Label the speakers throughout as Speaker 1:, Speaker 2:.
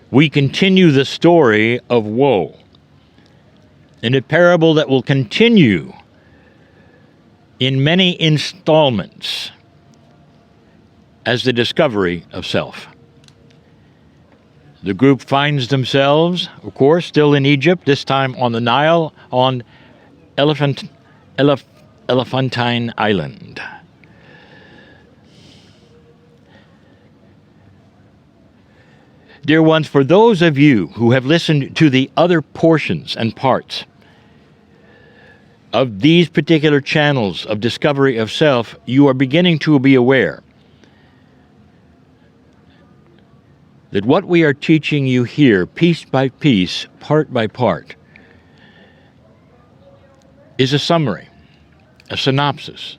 Speaker 1: we continue the story of woe in a parable that will continue in many installments as the discovery of self. The group finds themselves, of course, still in Egypt, this time on the Nile, on Elephantine Island. Dear ones, for those of you who have listened to the other portions and parts of these particular channels of discovery of self, you are beginning to be aware that what we are teaching you here, piece by piece, part by part, is a summary, a synopsis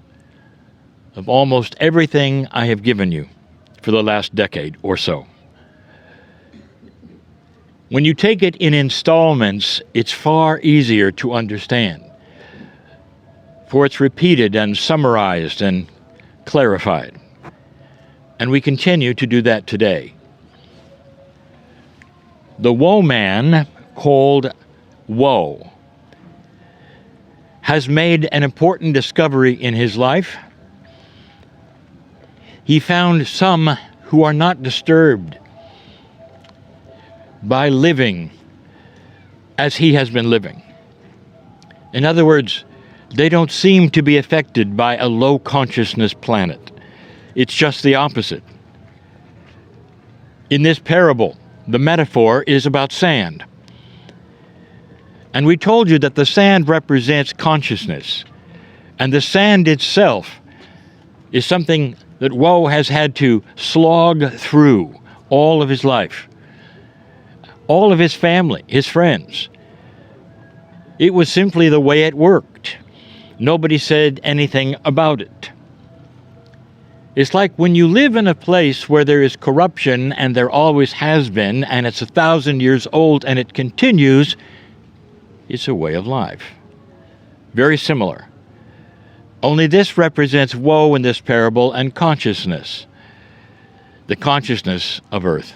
Speaker 1: of almost everything I have given you for the last decade or so. When you take it in installments, it's far easier to understand, for it's repeated and summarized and clarified. And we continue to do that today. The woe man, called woe, has made an important discovery in his life. He found some who are not disturbed by living as he has been living. In other words, they don't seem to be affected by a low consciousness planet. It's just the opposite. In this parable, the metaphor is about sand. And we told you that the sand represents consciousness. And the sand itself is something that woe has had to slog through all of his life. All of his family, his friends. It was simply the way it worked. Nobody said anything about it. It's like when you live in a place where there is corruption, and there always has been, and it's 1,000 years old and it continues, it's a way of life. Very similar. Only this represents woe in this parable and consciousness. The consciousness of earth.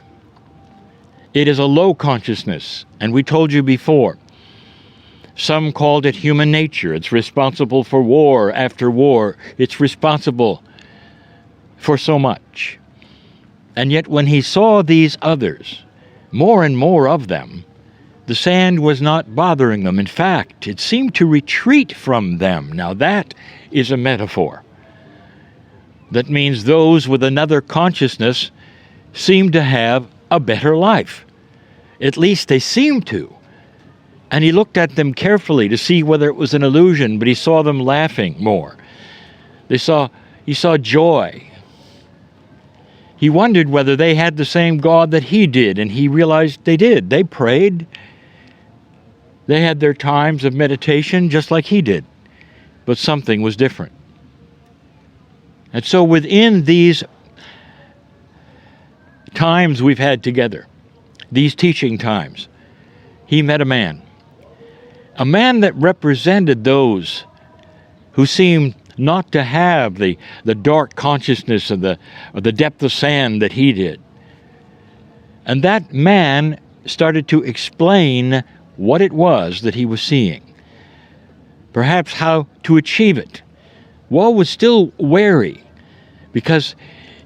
Speaker 1: It is a low consciousness, and we told you before. Some called it human nature. It's responsible for war after war. It's responsible for so much. And yet when he saw these others, more and more of them, the sand was not bothering them. In fact, it seemed to retreat from them. Now that is a metaphor. That means those with another consciousness seem to have a better life. At least they seemed to. And he looked at them carefully to see whether it was an illusion, but he saw them laughing more. He saw joy. He wondered whether they had the same God that he did, and he realized they did. They prayed. They had their times of meditation just like he did. But something was different. And so within these times we've had together, these teaching times, he met a man that represented those who seemed not to have the dark consciousness of the depth of sand that he did. And that man started to explain what it was that he was seeing, perhaps how to achieve it. Woe was still wary, because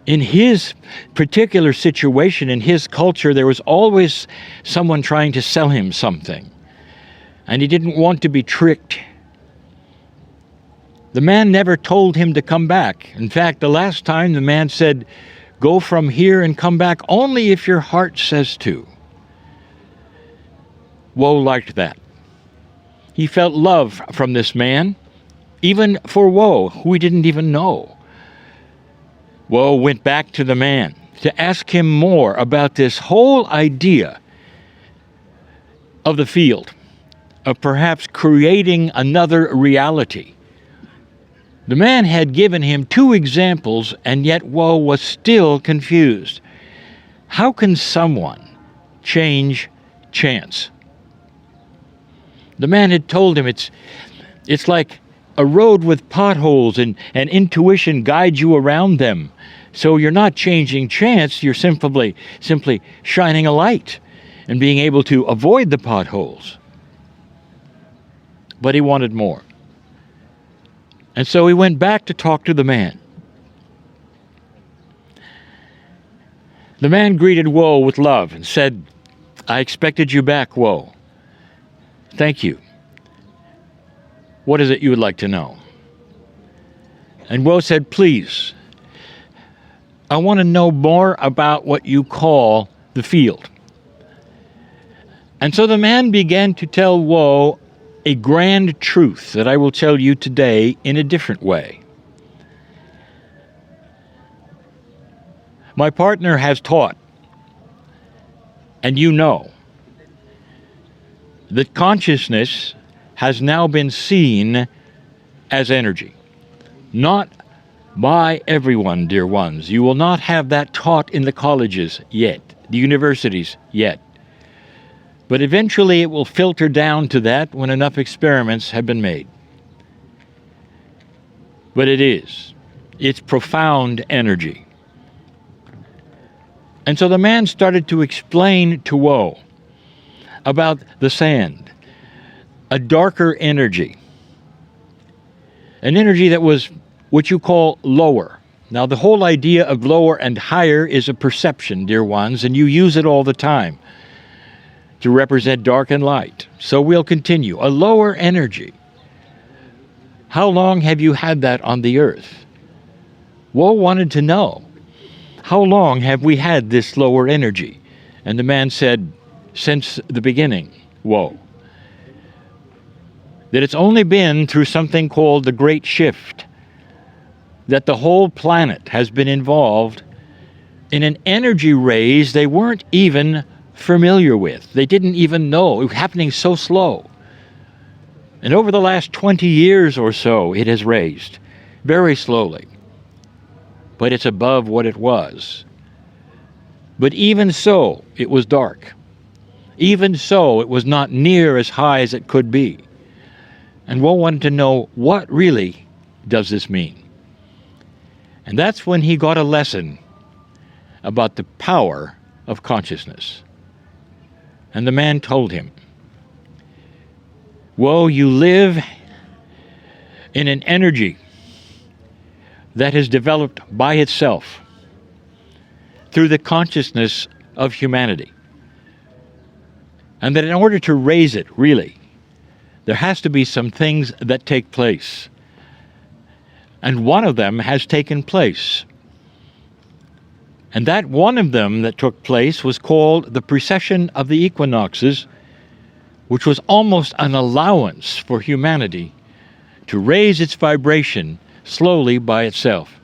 Speaker 1: in his particular situation, in his culture, there was always someone trying to sell him something. And he didn't want to be tricked. The man never told him to come back. In fact, the last time the man said, "Go from here and come back only if your heart says to." Woe liked that. He felt love from this man, even for Woe, who he didn't even know. Woe went back to the man to ask him more about this whole idea of the field, of perhaps creating another reality. The man had given him 2 examples, and yet Woe was still confused. How can someone change chance? The man had told him it's like a road with potholes, and intuition guides you around them. So you're not changing chance, you're simply shining a light. and being able to avoid the potholes. But he wanted more. And so he went back to talk to the man. The man greeted Woe with love and said, "I expected you back, Woe. Thank you. What is it you would like to know?" And Woe said, "Please, I want to know more about what you call the field." And so the man began to tell Woe a grand truth that I will tell you today in a different way. My partner has taught, and you know, that consciousness has now been seen as energy. Not by everyone, dear ones. You will not have that taught in the colleges yet, the universities yet. But eventually it will filter down to that when enough experiments have been made. But it is. It's profound energy. And so the man started to explain to Woe about the sand, a darker energy, an energy that was what you call lower. Now, the whole idea of lower and higher is a perception, dear ones, and you use it all the time to represent dark and light. So we'll continue. A lower energy. How long have you had that on the earth? Woe wanted to know, how long have we had this lower energy? And the man said, since the beginning, Woe. That it's only been through something called the Great Shift that the whole planet has been involved in an energy raise they weren't even familiar with. They didn't even know. It was happening so slow. And over the last 20 years or so, it has raised very slowly. But it's above what it was. But even so, it was dark. Even so, it was not near as high as it could be. And Woe wanted to know, what really does this mean? And that's when he got a lesson about the power of consciousness. And the man told him, Woe, you live in an energy that has developed by itself through the consciousness of humanity. And that in order to raise it, really, there has to be some things that take place. And one of them has taken place. And that one of them that took place was called the precession of the equinoxes, which was almost an allowance for humanity to raise its vibration slowly by itself.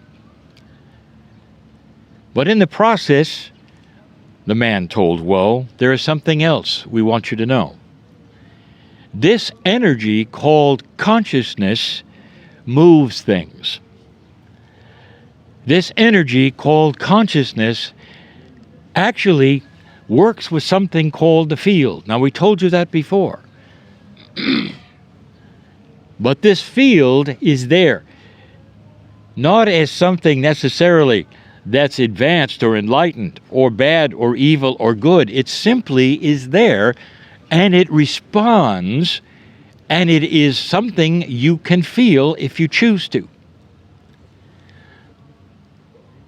Speaker 1: But in the process, the man told Woe, there is something else we want you to know. This energy called consciousness moves things. This energy called consciousness actually works with something called the field. Now, we told you that before. But this field is there, not as something necessarily that's advanced or enlightened or bad or evil or good. It simply is there, and it responds, and it is something you can feel if you choose to.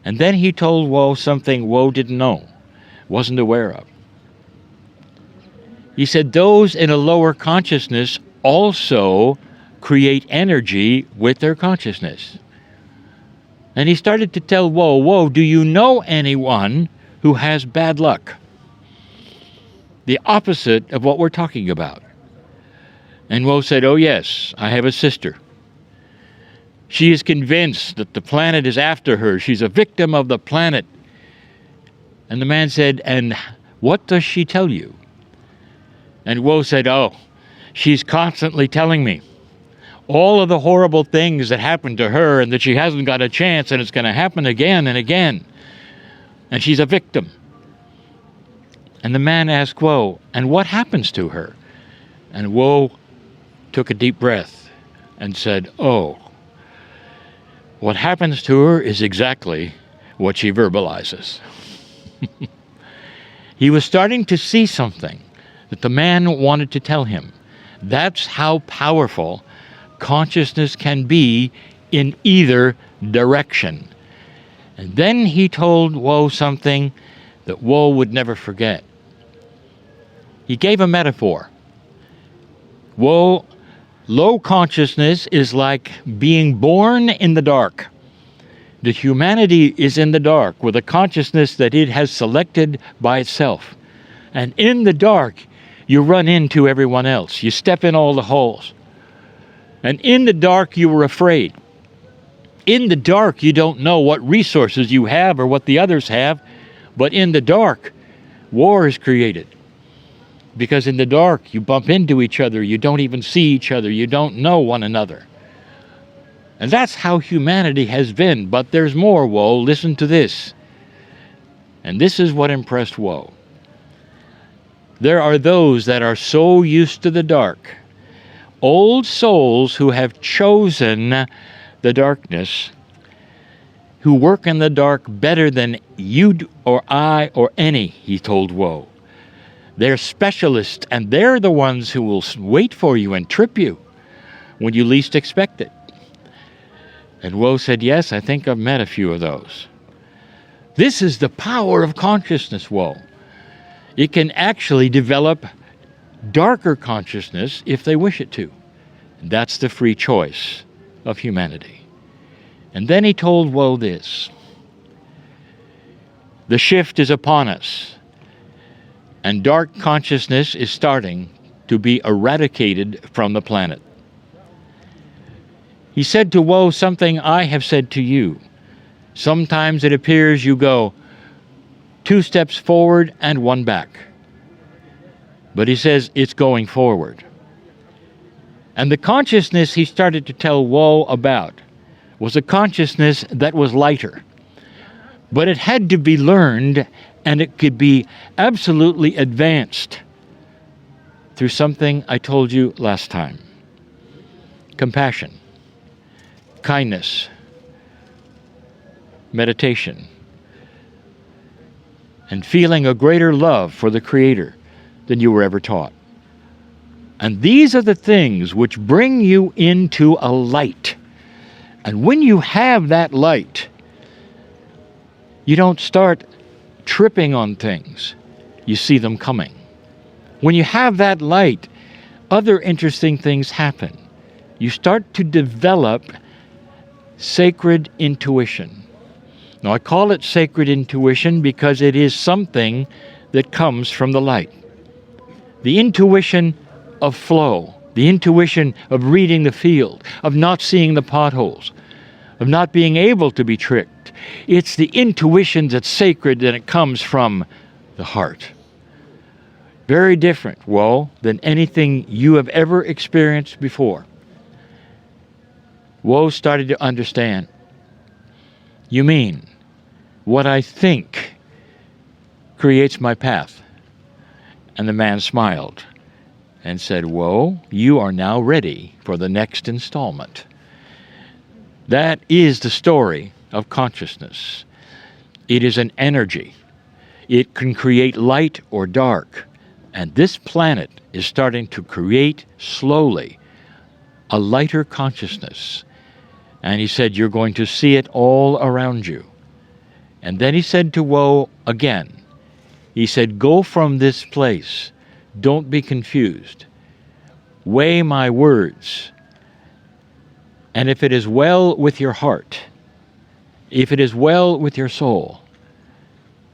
Speaker 1: And then he told Woe something Woe didn't know, wasn't aware of. He said those in a lower consciousness also create energy with their consciousness. And he started to tell Woe, Woe, do you know anyone who has bad luck? The opposite of what we're talking about. And Woe said, oh yes, I have a sister. She is convinced that the planet is after her. She's a victim of the planet. And the man said, and what does she tell you? And Woe said, oh, she's constantly telling me all of the horrible things that happened to her and that she hasn't got a chance and it's going to happen again and again. And she's a victim. And the man asked Woe, and what happens to her? And Woe took a deep breath and said, oh, what happens to her is exactly what she verbalizes. He was starting to see something that the man wanted to tell him. That's how powerful consciousness can be in either direction. And then he told Woe something that Woe would never forget. He gave a metaphor. Woe, low consciousness is like being born in the dark. The humanity is in the dark with a consciousness that it has selected by itself. And in the dark, you run into everyone else. You step in all the holes. And in the dark, you were afraid. In the dark, you don't know what resources you have or what the others have. But in the dark, war is created. Because in the dark, you bump into each other. You don't even see each other. You don't know one another. And that's how humanity has been. But there's more, Woe. Listen to this. And this is what impressed Woe. There are those that are so used to the dark, old souls who have chosen the darkness, who work in the dark better than you or I or any, he told Woe. They're specialists, and they're the ones who will wait for you and trip you when you least expect it. And Woe said, yes, I think I've met a few of those. This is the power of consciousness, Woe. It can actually develop darker consciousness if they wish it to. And that's the free choice of humanity. And then he told Woe this. The shift is upon us, and dark consciousness is starting to be eradicated from the planet. He said to Woe something I have said to you. Sometimes it appears you go 2 steps forward and 1 back. But he says it's going forward. And the consciousness he started to tell Woe about was a consciousness that was lighter. But it had to be learned, and it could be absolutely advanced through something I told you last time. Compassion, kindness, meditation, and feeling a greater love for the Creator than you were ever taught. And these are the things which bring you into a light. And when you have that light, you don't start tripping on things. You see them coming. When you have that light, other interesting things happen. You start to develop sacred intuition. Now, I call it sacred intuition because it is something that comes from the light. The intuition of flow, the intuition of reading the field, of not seeing the potholes, of not being able to be tricked. It's the intuition that's sacred, and it comes from the heart. Very different, Woe, than anything you have ever experienced before. Woe started to understand. You mean what I think creates my path? And the man smiled and said, Woe, you are now ready for the next installment. That is the story of consciousness. It is an energy. It can create light or dark. And this planet is starting to create slowly a lighter consciousness. And he said, you're going to see it all around you. And then he said to Woe again, he said, go from this place. Don't be confused. Weigh my words. And if it is well with your heart, if it is well with your soul,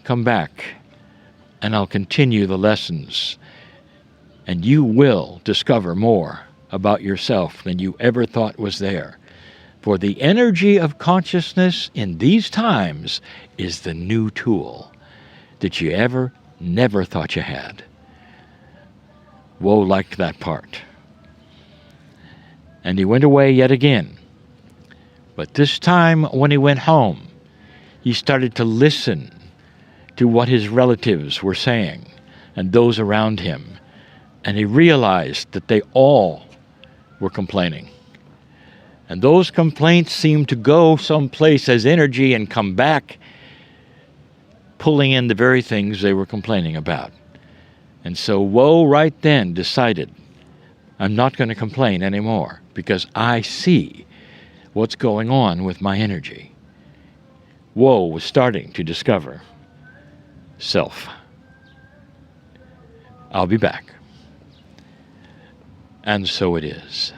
Speaker 1: come back and I'll continue the lessons. And you will discover more about yourself than you ever thought was there. For the energy of consciousness in these times is the new tool that you never thought you had. Woe liked that part. And he went away yet again. But this time when he went home, he started to listen to what his relatives were saying and those around him. And he realized that they all were complaining. And those complaints seemed to go someplace as energy and come back pulling in the very things they were complaining about. And so woe right then decided, I'm not going to complain anymore because I see what's going on with my energy. Woe was starting to discover self. I'll be back. And so it is.